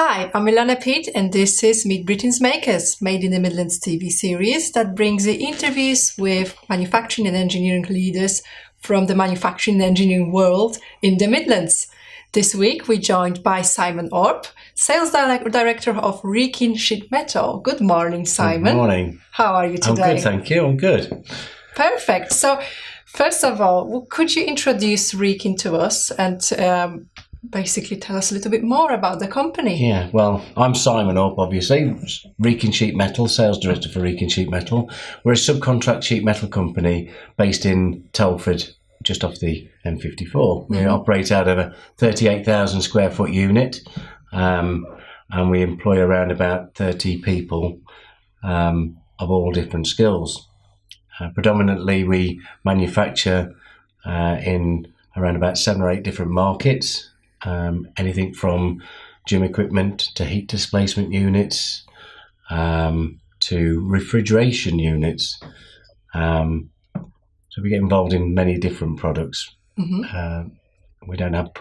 Hi, I'm Ilona Pitt, and this is Meet Britain's Makers, Made in the Midlands TV series that brings you interviews with manufacturing and engineering leaders from the manufacturing and engineering world in the Midlands. This week, we're joined by Simon Orpe, Sales Director of Wrekin Sheet Metal. Good morning, Simon. Good morning. How are you today? I'm good, thank you. I'm good. Perfect. So, first of all, could you introduce Wrekin to us and basically tell us a little bit more about the company? Yeah, well, I'm Simon Orpe, obviously, Wrekin Sheet Metal, Sales Director for Wrekin Sheet Metal. We're a subcontract sheet metal company based in Telford, just off the M54. We operate out of a 38,000 square foot unit, and we employ around about 30 people of all different skills. Predominantly, we manufacture in around about 7 or 8 different markets. Anything from gym equipment to heat displacement units to refrigeration units. So we get involved in many different products. We don't have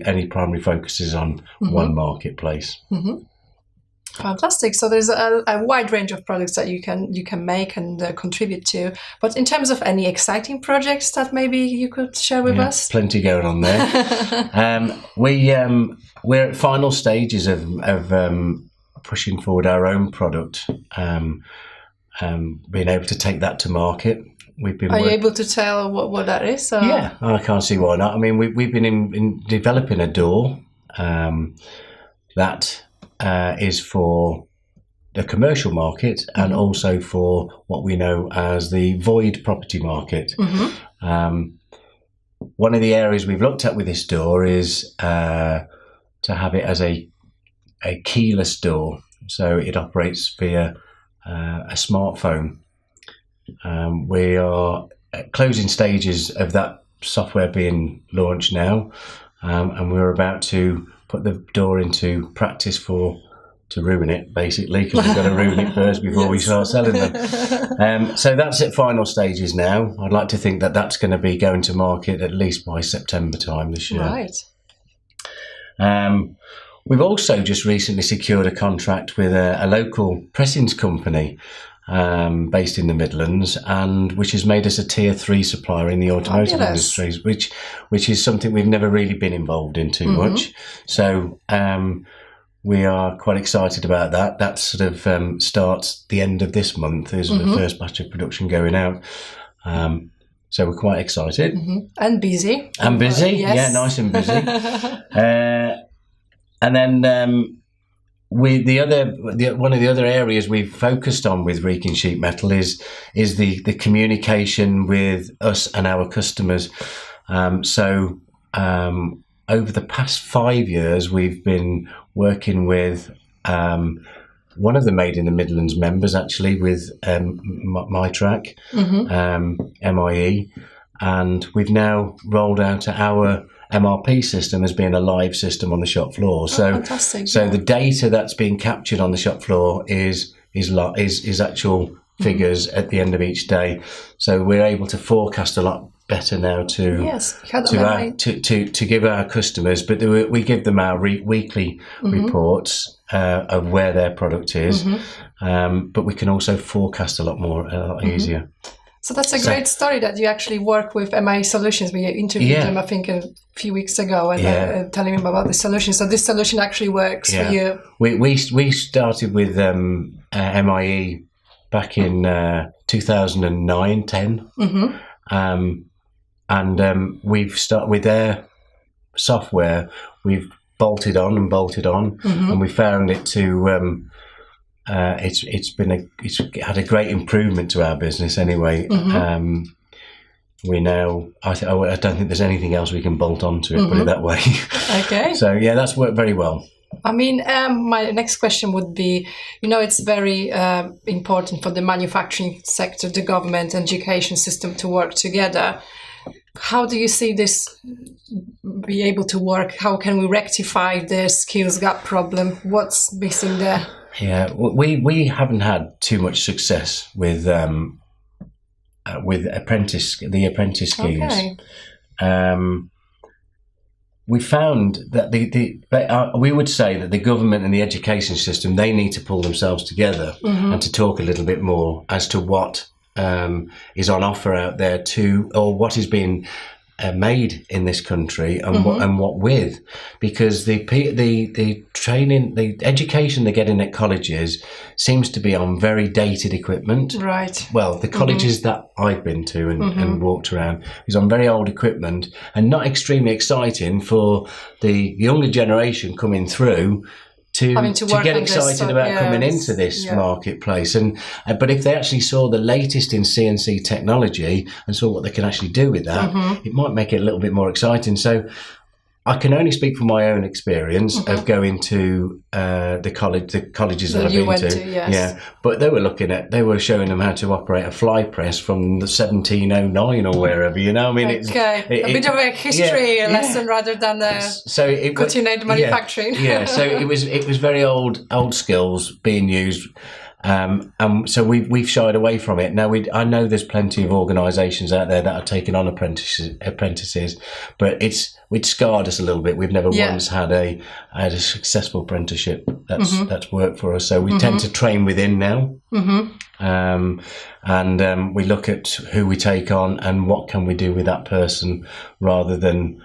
any primary focuses on one marketplace. Fantastic. So there's a wide range of products that you can make and contribute to. But in terms of any exciting projects that maybe you could share with us? Plenty going on there. We're at final stages of pushing forward our own product, being able to take that to market. Are you able to tell what that is? Or? Yeah, I can't see why not. I mean, we've been in developing a door that is for the commercial market and also for what we know as the void property market. One of the areas we've looked at with this door is to have it as a keyless door, so it operates via a smartphone. We are at closing stages of that software being launched now, and we're about to put the door into practice to ruin it, basically, because we've got to ruin it first before we start selling them. So that's at final stages now. I'd like to think that that's going to be going to market at least by September time this year. Right. We've also just recently secured a contract with a local pressings company based in the Midlands, and which has made us a tier 3 supplier in the automotive industry, which is something we've never really been involved in too much. So we are quite excited about that. That sort of starts the end of this month. Is the first batch of production going out. So we're quite excited and busy. Yes. Yeah, nice and busy. And then. One of the other areas we've focused on with Wrekin Sheet Metal is the communication with us and our customers. So over the past 5 years, we've been working with one of the Made in the Midlands members, actually, with MyTrack, MIE, and we've now rolled out our MRP system as being a live system on the shop floor. So the data that's being captured on the shop floor is actual figures at the end of each day. So we're able to forecast a lot better now to give our customers, but we give them our weekly reports of where their product is, but we can also forecast a lot easier. So that's a great story that you actually work with MI Solutions. We interviewed them, I think, a few weeks ago, and telling them about the solution. So this solution actually works for you. We started with MIE back in 2009-10, and we've started with their software. We've bolted on, and we found it to. It's had a great improvement to our business anyway. We now, I don't think there's anything else we can bolt onto it, put it that way. Okay. So yeah, that's worked very well. I mean, my next question would be, it's very important for the manufacturing sector, the government, education system to work together. How do you see this be able to work? How can we rectify the skills gap problem? What's missing there? Yeah, we haven't had too much success with apprentice schemes. Okay. we found that we would say that the government and the education system, they need to pull themselves together and to talk a little bit more as to what is on offer out there or what is being made in this country and what with, because the training, the education they're getting at colleges seems to be on very dated equipment. Right. Well, the colleges that I've been to and walked around is on very old equipment and not extremely exciting for the younger generation coming through to get excited about coming into this marketplace. But if they actually saw the latest in CNC technology and saw what they can actually do with that, it might make it a little bit more exciting. So I can only speak from my own experience of going to the colleges that I've been to. Yeah, but they were showing them how to operate a fly press from the 1709 or wherever. You know, I mean, it's a bit of a history lesson rather than cutting-edge manufacturing. So it was very old skills being used. So we've shied away from it. Now I know there's plenty of organisations out there that are taking on apprentices, but it's scarred us a little bit. We've never once had a successful apprenticeship that's worked for us. So we tend to train within now, and we look at who we take on and what can we do with that person rather than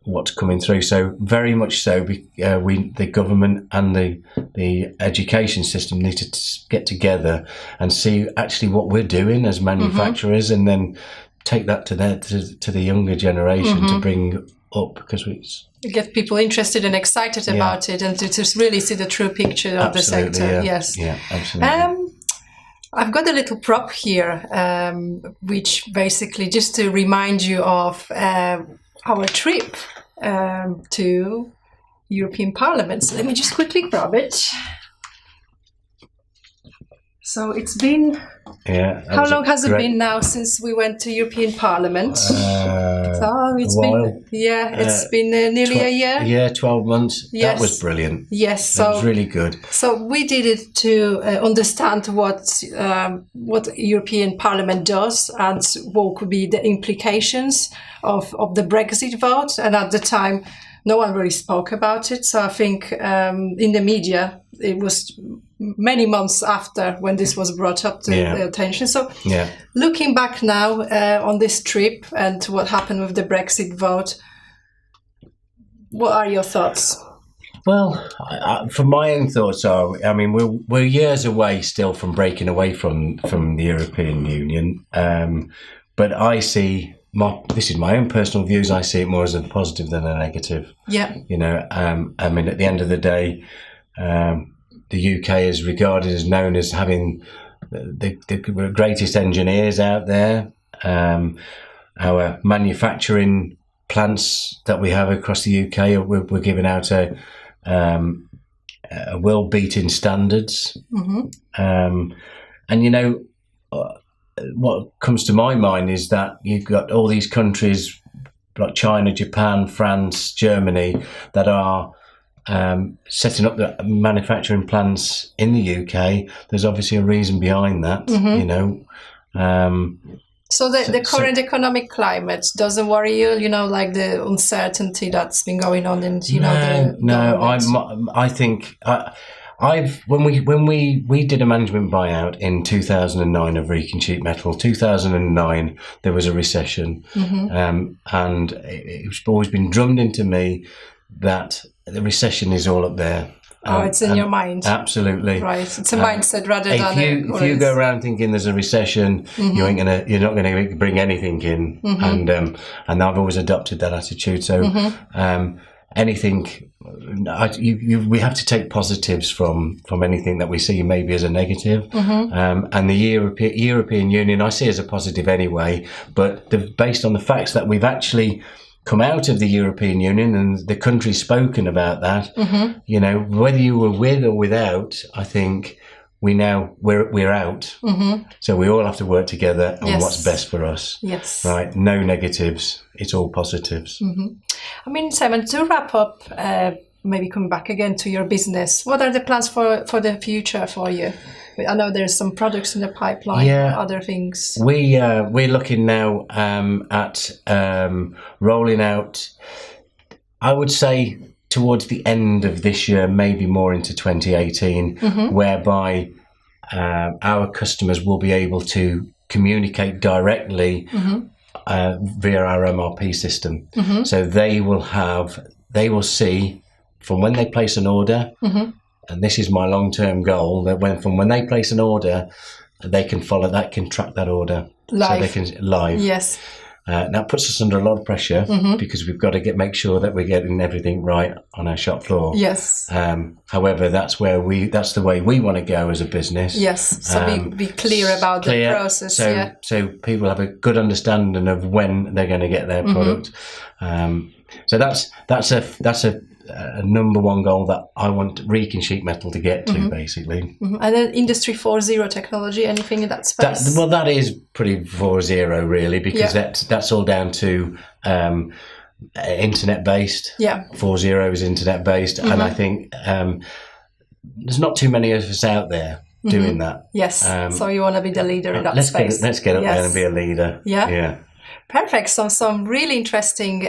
what's coming through. So very much so, the government and the education system need to get together and see actually what we're doing as manufacturers, and then take that to the younger generation to bring up, because get people interested and excited about it, and to just really see the true picture of the sector. Yeah, absolutely. I've got a little prop here, which basically just to remind you of our trip to European Parliament. So let me just quickly grab it. So it's been... how long has it been now since we went to European Parliament? It's been nearly a year. Yeah, 12 months. Yes. That was brilliant. Yes, that was really good. So we did it to understand what European Parliament does and what could be the implications of the Brexit vote. And at the time, no one really spoke about it. So I think in the media, it was many months after when this was brought up to the attention. So looking back now on this trip and to what happened with the Brexit vote, what are your thoughts? Well, from my own thoughts are, I mean, we're years away still from breaking away from the European Union. But I see, this is my own personal views, I see it more as a positive than a negative. Yeah. You know, I mean, at the end of the day, the UK is regarded as known as having the greatest engineers out there. Our manufacturing plants that we have across the UK, we're giving out a world-beating standards. And you know, what comes to my mind is that you've got all these countries like China, Japan, France, Germany that are setting up the manufacturing plants in the UK. There's obviously a reason behind that, you know. So the current economic climate doesn't worry you, you know, like the uncertainty that's been going on in, you know, I think when we did a management buyout in 2009 of Wrekin Sheet Metal. 2009 there was a recession, and it's always been drummed into me that the recession is all up there. It's in your mind. Absolutely. Right. It's a mindset rather than if you go around thinking there's a recession, you're not gonna bring anything in. And I've always adopted that attitude. So anything, we have to take positives from anything that we see maybe as a negative. And the European Union I see as a positive anyway, but based on the facts that we've actually come out of the European Union and the country's spoken about that, you know, whether you were with or without, I think we're out. So we all have to work together on what's best for us. Yes. Right. No negatives. It's all positives. I mean, Simon, to wrap up, maybe coming back again to your business, what are the plans for the future for you? I know there's some products in the pipeline, other things. We're looking now at rolling out. I would say towards the end of this year, maybe more into 2018, whereby our customers will be able to communicate directly via our MRP system. So they will see from when they place an order, and this is my long-term goal, that from when they place an order, they can follow that, can track that order live. So they can live. Yes. That puts us under a lot of pressure because we've got to make sure that we're getting everything right on our shop floor. Yes. However, that's the way we want to go as a business. Yes. So be clear about the process. So people have a good understanding of when they're going to get their product. So that's a number one goal that I want Wrekin sheet metal to get to, basically. And then Industry 4.0 technology, anything in that space? That is pretty 4.0 really, because that's all down to internet based. 4.0 is internet based, and I think there's not too many of us out there doing that. Yes. So you want to be the leader in that space. Let's get up there and be a leader. Yeah. Perfect. So some really interesting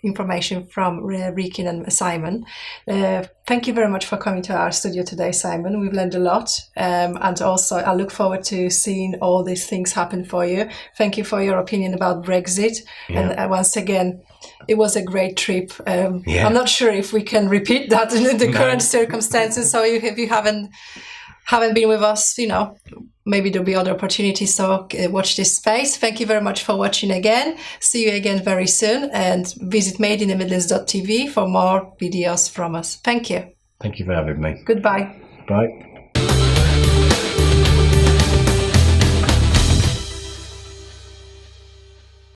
information from Wrekin and Simon. Thank you very much for coming to our studio today, Simon. We've learned a lot. And also I look forward to seeing all these things happen for you. Thank you for your opinion about Brexit. And once again, it was a great trip. I'm not sure if we can repeat that in the current circumstances. So if you haven't been with us, maybe there'll be other opportunities. So watch this space. Thank you very much for watching again. See you again very soon, and visit madeinthemidlands.tv for more videos from us. Thank you. Thank you for having me. Goodbye. Bye.